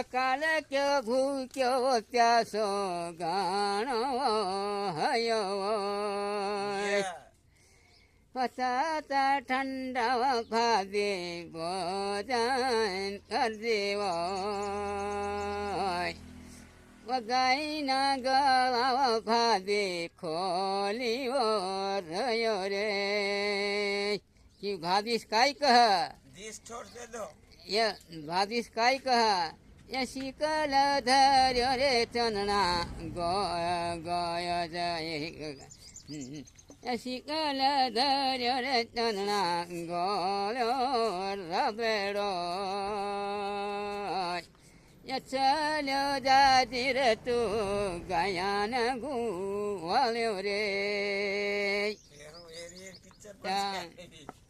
કાલે કયો ભૂક્યો પ્યાસો ગાણો હયો પચાતા ઠંડા ભાવે ભોજન કરદેવો વગાઈના ગળા ભાવે ખોલીઓ રહ્યો રે कि भादिश काय कह दिस छोड़ दे दो ये भादिश काय कह ये शिकल धर्यो रे चंदना गय जय ये शिकल धर्यो रे चंदना गयो रबेड़ो ये चलो जाती रे तू गया न गुवाल्यो रे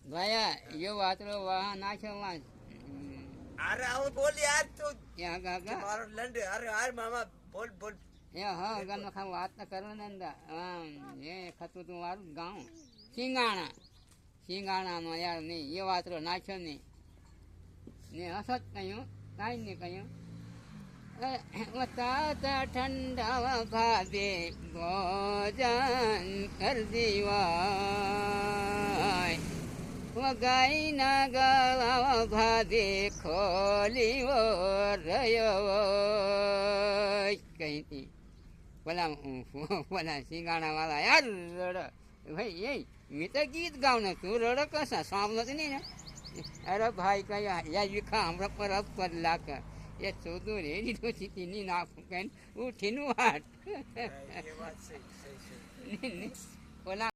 ભયા યો વાતરો વાહ નાખ્યો વાં અરે આવું બોલ યાર તું યા કાકા મારો લંડ અરે મામા બોલ બોલ એ હા ગન ખા વાત ન કરો ને અંદા એ ખતું તું મારું ગાઉં સિંગાણાનો યાર નહીં એ વાતરો નાખ્યો નહીં ને હસત કહ્યું કાંઈ નહીં કહ્યું વતાતા ઠંડા ભાવે ભોજન કરી દીવાય વગાઈના ગળા ભાવે ખોલીઓ રહ્યો કહીતી બોલા સિંગાણા વાળા યાર રડો ભાઈ એ મેં તો ગીત ગાઉં તું રડો કશા સાંભળો તો નહીં ને અરે ભાઈ કયા યા વિખા હમણાં પર અપ પર લાખ એ ચોદું રેડી તો ચીની નાખું કઈ ઉઠીનું વાટ ઓલા